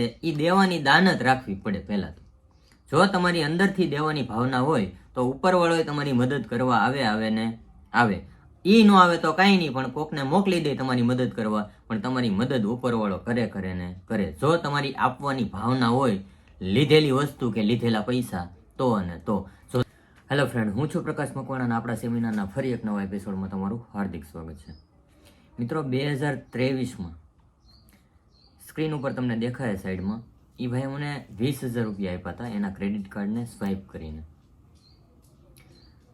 એ દેવાની દાનત રાખવી પડે પહેલા તો. જો તમારી અંદરથી દેવાની ભાવના હોય તો ઉપરવાળો તમારી મદદ કરવા આવે ને આવે. ઈ ન આવે તો કાંઈ નહીં, પણ કોકને મોકલી દે તમારી મદદ કરવા, પણ તમારી મદદ ઉપરવાળો કરે ને કરે. જો તમારી આપવાની ભાવના હોય, લીધેલી વસ્તુ કે લીધેલા પૈસા તો અને તો. હેલો ફ્રેન્ડ, હું છું પ્રકાશ મકવાણા અને આપણા સેમિનારના ફરી એક નવા એપિસોડમાં તમારું હાર્દિક સ્વાગત છે. મિત્રો, 2023માં સ્ક્રીન ઉપર તમને દેખાય સાઈડમાં, એ ભાઈ મને 20,000 રૂપિયા આપ્યા હતા એના ક્રેડિટ કાર્ડને સ્વાઇપ કરીને.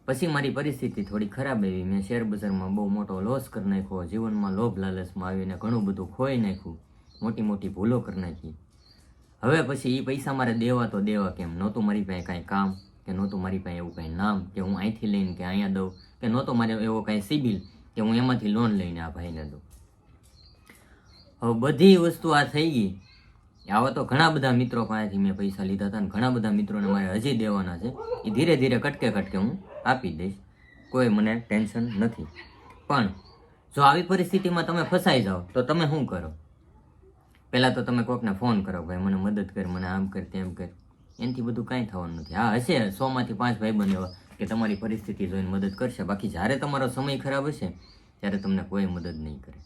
પછી મારી પરિસ્થિતિ થોડી ખરાબ આવી. મેં શેર બજારમાં બહુ મોટો લોસ કરી નાખ્યો, જીવનમાં લોભ લાલચમાં આવીને ઘણું બધું ખોઈ નાખ્યું, મોટી મોટી ભૂલો કરી નાખી. હવે પછી એ પૈસા મારે દેવા તો દેવા કેમ? નહોતું મારી પાસે કાંઈ કામ, કે નહોતું મારી પાસે એવું કાંઈ નામ કે હું અહીંથી લઈને કે અહીંયા દઉં, કે નહોતો મારે એવો કાંઈ સિબિલ કે હું એમાંથી લોન લઈને આ ભાઈને દઉં. હવે બધી વસ્તુ આ થઈ ગઈ. આવા તો ઘણા બધા મિત્રો પાસેથી મેં પૈસા લીધા હતા, અને ઘણા બધા મિત્રોને મારે હજી દેવાના છે. એ ધીરે ધીરે કટકે હું આપી દઈશ, કોઈ મને ટેન્શન નથી. પણ જો આવી પરિસ્થિતિમાં તમે ફસાઈ જાઓ તો તમે શું કરો? પહેલાં તો તમે કોઈકને ફોન કરો, ભાઈ મને મદદ કર, મને આમ કર તેમ કર. એનાથી બધું કાંઈ થવાનું નથી. હા, હશે 100માંથી 5 ભાઈબંધ એવા કે તમારી પરિસ્થિતિ જોઈને મદદ કરશે. બાકી જ્યારે તમારો સમય ખરાબ હશે ત્યારે તમને કોઈ મદદ નહીં કરે,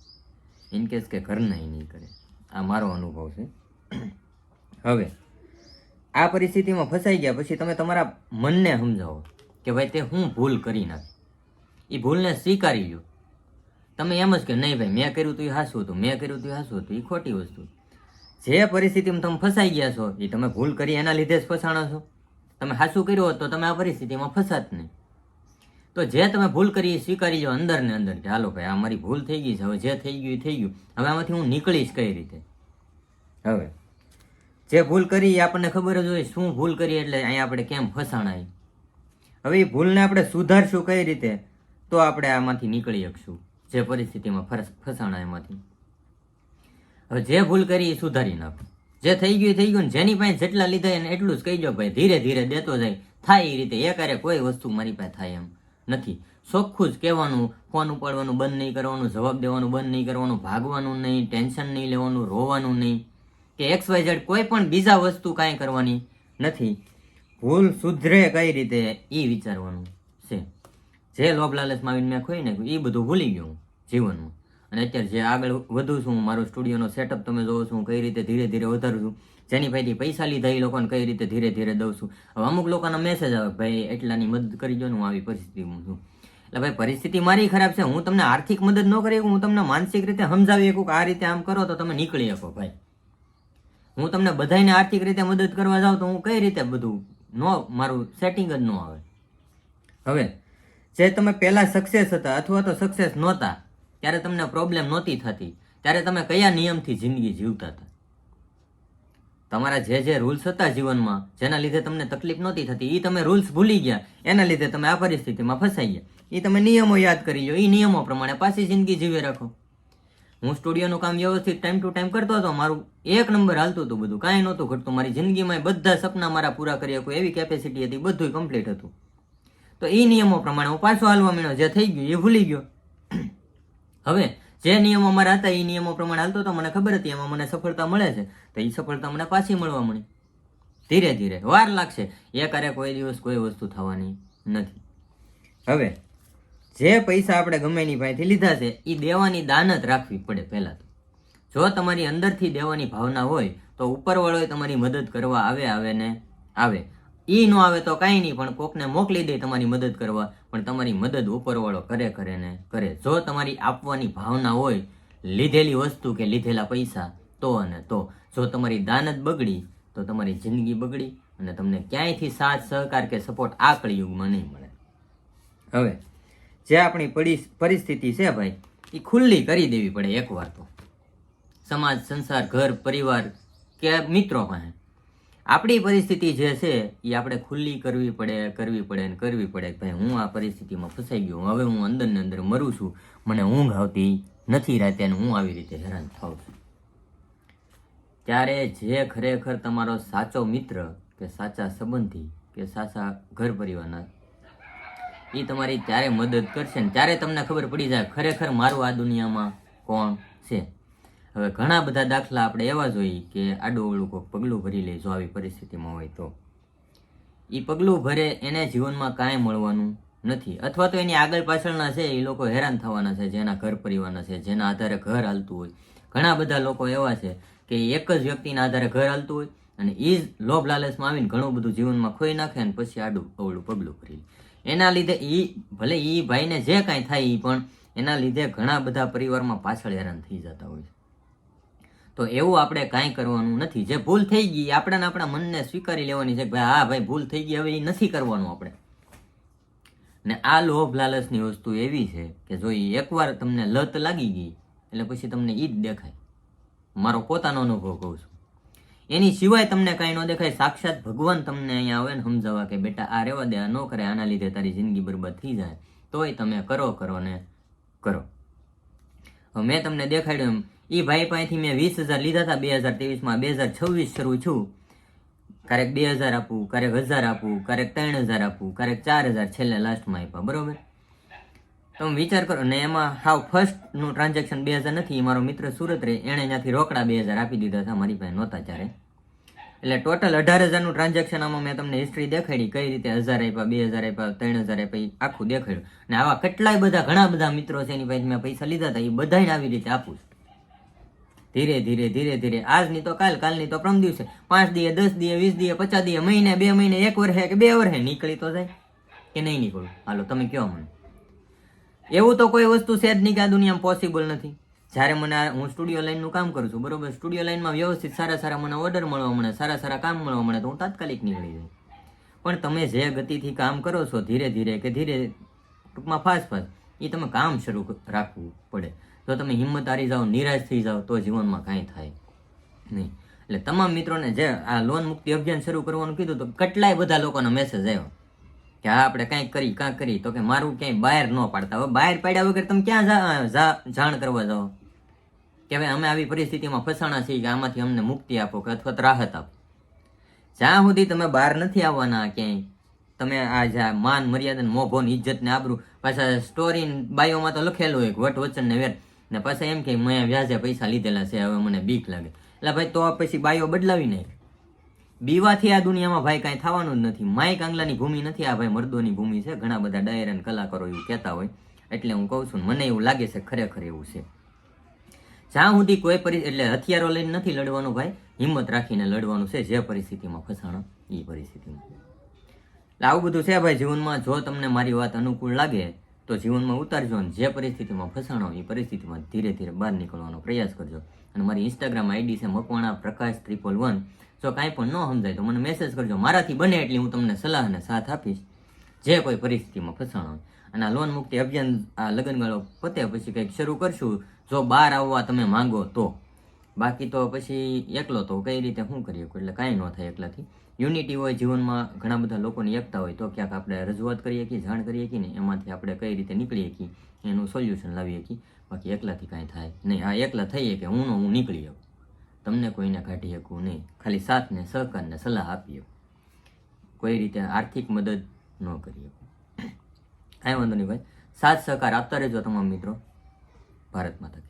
ઇનકેસ કે ઘરના નહીં કરે. આ મારો અનુભવ છે. હવે આ પરિસ્થિતિમાં ફસાઈ ગયા પછી તમે તમારા મનને સમજાવો કે ભાઈ તે હું ભૂલ કરી નાખી. એ ભૂલને સ્વીકારી લો. તમે એમ જ કે નહીં ભાઈ મેં કર્યું તું એ હાસું હતું, મેં કર્યું તું એ હાસું હતું. એ ખોટી વસ્તુ. જે પરિસ્થિતિમાં તમે ફસાઈ ગયા છો એ તમે ભૂલ કરી એના લીધે જ ફસાણા છો. તમે હાસું કર્યું હોત તો તમે આ પરિસ્થિતિમાં ફસાત નહીં. તો જે તમે ભૂલ કરી એ સ્વીકારી લો અંદર ને અંદર કે હાલો ભાઈ આ મારી ભૂલ થઈ ગઈ છે, હવે જે થઈ ગયું એ થઈ ગયું, હવે આમાંથી હું નીકળીશ કઈ રીતે. હવે જે ભૂલ કરી એ આપણને ખબર જ હોય શું ભૂલ કરી, એટલે અહીંયા આપણે કેમ ફસાણા. હવે એ ભૂલને આપણે સુધારશું કઈ રીતે તો આપણે આમાંથી નીકળી શકશું, જે પરિસ્થિતિમાં ફસાણા એમાંથી. હવે જે ભૂલ કરી એ સુધારી નાખો. જે થઈ ગયું થઈ ગયું. જેની પાસે જેટલા લીધા એને એટલું જ કહીજો ભાઈ, ધીરે ધીરે દેતો જાય. થાય એ રીતે. એકારે કોઈ વસ્તુ મારી પાસે થાય એમ નથી. ચોખ્ખું જ કહેવાનું, ફોન ઉપાડવાનું બંધ નહીં કરવાનું, જવાબ દેવાનું બંધ નહીં કરવાનું, ભાગવાનું નહીં, ટેન્શન નહીં લેવાનું, રોવાનું નહીં, કે XYZ કોઈ પણ બીજા વસ્તુ કાંઈ કરવાની નથી. ભૂલ સુધરે કઈ રીતે એ વિચારવાનું છે. જે લોભ લાલચમાં આવીને મેં ખોઈ નાખ્યું એ બધું ભૂલી ગયો હું જીવનમાં. અને અત્યારે જે આગળ વધુ છું, મારો સ્ટુડિયોનો સેટઅપ તમે જોવો છું, કઈ રીતે ધીરે ધીરે વધારું છું, જેની પાસેથી પૈસા લીધા એ લોકોને કઈ રીતે ધીરે ધીરે દઉં છું. હવે અમુક લોકોના મેસેજ આવે ભાઈ એટલાની મદદ કરી દો ને, હું આવી પરિસ્થિતિમાં છું. એટલે ભાઈ પરિસ્થિતિ મારી ખરાબ છે, હું તમને આર્થિક મદદ ન કરી શકું, હું તમને માનસિક રીતે સમજાવી શકું કે આ રીતે આમ કરો તો તમે નીકળી શકો. ભાઈ હું તમને બધાને આર્થિક રીતે મદદ કરવા જાઉં તો હું કઈ રીતે બધું મારું સેટિંગ જ ન આવે. હવે જે તમે પહેલા સક્સેસ હતા અથવા તો સક્સેસ નહોતા, ત્યારે તમને પ્રોબ્લેમ નહોતી થતી, ત્યારે તમે કયા નિયમથી જિંદગી જીવતા હતા? તમારા જે રૂલ્સ હતા જીવનમાં, જેના લીધે તમને તકલીફ નહોતી થતી, એ તમે રૂલ્સ ભૂલી ગયા, એના લીધે તમે આ પરિસ્થિતિમાં ફસાઈ ગયા. એ તમે નિયમો યાદ કરી લો, એ નિયમો પ્રમાણે પાછી જિંદગી જીવી રાખો. હું સ્ટુડિયોનું કામ વ્યવસ્થિત ટાઈમ ટુ ટાઈમ કરતો હતો, મારું 1 નંબર હાલતું હતું, બધું કાંઈ નહોતું ઘટતું. મારી જિંદગીમાં બધા સપના મારા પૂરા કરી શકું એવી કેપેસિટી હતી, બધું કમ્પ્લીટ હતું. તો એ નિયમો પ્રમાણે હું પાછો હાલવા માંડ્યો. જે થઈ ગયું એ ભૂલી ગયો. હવે જે નિયમો મારા હતા એ નિયમો પ્રમાણે હાલતો તો, મને ખબર હતી એમાં મને સફળતા મળે છે, તો એ સફળતા મને પાછી મળવા મળી. ધીરે ધીરે વાર લાગશે, એકારે કોઈ દિવસ કોઈ વસ્તુ થવાની નથી. હવે જે પૈસા આપણે ગમે એની પાસેથી લીધા છે એ દેવાની દાનત રાખવી પડે પહેલા તો. જો તમારી અંદરથી દેવાની ભાવના હોય તો ઉપરવાળો તમારી મદદ કરવા આવે ને આવે. એ ન આવે તો કાંઈ નહીં, પણ કોકને મોકલી દે તમારી મદદ કરવા, પણ તમારી મદદ ઉપરવાળો કરે ને કરે. જો તમારી આપવાની ભાવના હોય, લીધેલી વસ્તુ કે લીધેલા પૈસા તો અને તો. જો તમારી દાનત બગડી તો તમારી જિંદગી બગડી, અને તમને ક્યાંયથી સાથ સહકાર કે સપોર્ટ આ કળિયુગમાં નહીં મળે. હવે જે આપણી પરિસ્થિતિ છે ભાઈ, એ ખુલ્લી કરી દેવી પડે એકવાર તો. સમાજ, સંસાર, ઘર, પરિવાર કે મિત્રો પાસે આપણી પરિસ્થિતિ જે છે એ આપણે ખુલ્લી કરવી પડે. ભાઈ હું આ પરિસ્થિતિમાં ફસાઈ ગયો, હવે હું અંદર ને અંદર મરું છું, મને ઊંઘ આવતી નથી રાતે, અને હું આવી રીતે હેરાન થાઉં છું. ત્યારે જે ખરેખર તમારો સાચો મિત્ર કે સાચા સંબંધી કે સાચા ઘર પરિવારના, એ તમારી ત્યારે મદદ કરશે ને ત્યારે તમને ખબર પડી જાય ખરેખર મારું આ દુનિયામાં કોણ છે. હવે ઘણા બધા દાખલા આપણે એવા જોઈએ કે આડું કોઈક પગલું ભરી લે જો આવી પરિસ્થિતિમાં હોય તો એ પગલું ભરે એને જીવનમાં કાંઈ મળવાનું નથી, અથવા તો એની આગળ પાછળના છે એ લોકો હેરાન થવાના છે, જેના ઘર પરિવારના છે, જેના આધારે ઘર હાલતું હોય. ઘણા બધા લોકો એવા છે કે એક જ વ્યક્તિના આધારે ઘર હાલતું હોય અને એ જ લોભ લાલચમાં આવીને ઘણું બધું જીવનમાં ખોઈ નાખે અને પછી આડું અવળું પગલું ભરી લે. એના લીધે ભલે એ ભાઈને જે કાંઈ થાય એ પણ એના લીધે ઘણા બધા પરિવારમાં પાછળ હેરાન થઈ જતા હોય છે. તો એવું આપણે કાંઈ કરવાનું નથી. જે ભૂલ થઈ ગઈ આપણા મનને સ્વીકારી લેવાની છે કે ભાઈ હા ભાઈ ભૂલ થઈ ગઈ, હવે એ નથી કરવાનું આપણે. ને આ લોભ લાલચની વસ્તુ એવી છે કે જો એકવાર તમને લત લાગી ગઈ એટલે પછી તમને ઈ જ દેખાય. મારો પોતાનો અનુભવ કહું છું. એની સિવાય તમને કાંઈ ન દેખાય. સાક્ષાત ભગવાન તમને અહીંયા આવે ને સમજાવવા કે બેટા આ રહેવા દે, આ ન કરે, આના લીધે તારી જિંદગી બરબાદ થઈ જાય, તોય તમે કરો ને કરો. મેં તમને દેખાડ્યું એમ એ ભાઈ પાસેથી મેં 20,000 લીધા હતા 2023માં. 2026 શરૂ છું, ક્યારેક 2,000 આપું, ક્યારેક 1,000 આપું, ક્યારેક 3,000 આપું, ક્યારેક 4,000 છેલ્લે લાસ્ટમાં આપ્યા. બરોબર, તમે વિચાર કરો ને. એમાં હાવ ફર્સ્ટનું ટ્રાન્ઝેક્શન 2,000 નથી. મારો મિત્ર સુરત રહે, એણે ત્યાંથી રોકડા 2,000 આપી દીધા હતા, મારી પાસે નહોતા ત્યારે. એટલે ટોટલ 18,000નું ટ્રાન્ઝેક્શન આમાં મેં તમને હિસ્ટ્રી દેખાડી, કઈ રીતે 1,000 આપ્યા, 2,000 આપ્યા, 3,000 આપ્યા, આખું દેખાડ્યું. અને આવા કેટલાય બધા ઘણા બધા મિત્રો છે એની પાસે મેં પૈસા લીધા હતા, એ બધાને આવી રીતે આપું છું. ધીરે ધીરે આજની તો કાલની તો પ્રમ દિવસે, 5 દીએ, 10 દીએ, 20 દીએ, 50 દીએ, મહિને, 2 મહિને, 1 વર્ષે કે 2 વર્ષે નીકળી તો જાય કે નહીં નીકળું? હાલો તમે કહો મને. એવું તો કોઈ વસ્તુ છે જ નહીં કે આ દુનિયામાં પોસિબલ નથી. જ્યારે મને હું સ્ટુડિયો લાઈનનું કામ કરું છું, બરોબર, સ્ટુડિયો લાઈનમાં વ્યવસ્થિત સારા મને ઓર્ડર મળવા મળે, સારા કામ મળવા મળે તો હું તાત્કાલિક નીકળી જાય. પણ તમે જે ગતિથી કામ કરો છો, ધીરે ટૂંકમાં ફાસ્ટ એ તમે કામ શરૂ રાખવું પડે. જો તમે હિંમત હારી જાઓ, નિરાશ થઈ જાઓ તો જીવનમાં કાંઈ થાય નહીં. એટલે તમામ મિત્રોને જે આ લોન મુક્તિ અભિયાન શરૂ કરવાનું કીધું તો કેટલાય બધા લોકોનો મેસેજ આવ્યો કે હા આપણે કાંઈક કરી તો કે મારું ક્યાંય બહાર ન પાડતા. હવે બહાર પાડ્યા વગર તમે ક્યાં જાણ કરવા જાઓ કે હવે અમે આવી પરિસ્થિતિમાં ફસાણા છીએ કે આમાંથી અમને મુક્તિ આપો કે અથવા રાહત આપો. જ્યાં સુધી તમે બહાર નથી આવવાના ક્યાંય, તમે આ માન મર્યાદા, મોભોન, ઇજ્જત ને આબરૂ, પાછા સ્ટોરી બાયોમાં તો લખેલું હોય વટ વચન ને વેર, ને પાછા એમ કે મેં વ્યાજે પૈસા લીધેલા છે, હવે મને બીક લાગે. એટલે ભાઈ તો પછી બાયો બદલાવી નાખ. બીવાથી આ દુનિયામાં ભાઈ કાંઈ થવાનું જ નથી. માય કાંગલાની ભૂમિ નથી આ ભાઈ, મર્દોની ભૂમિ છે. ઘણા બધા ડાયર અને કલાકારો એવું કહેતા હોય, એટલે હું કહું છું મને એવું લાગે છે ખરેખર એવું છે. જ્યાં સુધી કોઈ એટલે હથિયારો લઈને નથી લડવાનું ભાઈ, હિંમત રાખીને લડવાનું છે. જે પરિસ્થિતિમાં ફસાણો એ પરિસ્થિતિમાં. એટલે આવું બધું છે ભાઈ જીવનમાં. જો તમને મારી વાત અનુકૂળ લાગે તો જીવનમાં ઉતારજો, અને જે પરિસ્થિતિમાં ફસાણો એ પરિસ્થિતિમાં ધીરે બહાર નીકળવાનો પ્રયાસ કરજો. અને મારી ઇન્સ્ટાગ્રામ આઈડી છે મકવાણા પ્રકાશ 111. જો કાંઈ પણ ન સમજાય તો મને મેસેજ કરજો. મારાથી બને એટલી હું તમને સલાહ અને સાથ આપીશ જે કોઈ પરિસ્થિતિમાં ફસાણો હોય. અને આ લોન મુક્તિ અભિયાન આ લગ્નગાળો પતે પછી કંઈક શરૂ કરશું, જો બહાર આવવા તમે માંગો તો. બાકી તો પછી એકલો તો કઈ રીતે શું કરીએ, એટલે કાંઈ ન થાય એકલાથી. યુનિટી હોય જીવનમાં, ઘણા બધા લોકોની એકતા હોય તો ક્યાંક આપણે રજૂઆત કરીએ કે જાણ કરીએ કે ને એમાંથી આપણે કઈ રીતે નીકળીએ કે એનું સોલ્યુશન લાવીએ કે. બાકી એકલાથી કાંઈ થાય નહીં. આ એકલા થઈએ કે હું નીકળી જાઉં, તમને કોઈને કાઢી શકું નહીં. ખાલી સાથ ને સહકાર ને સલાહ આપીએ, કોઈ રીતે આર્થિક મદદ ન કરી શકું. કાંઈ વાંધો નહીં ભાઈ, સાથ સહકાર આપતા રહેજો તમામ મિત્રો. ભારત માતા.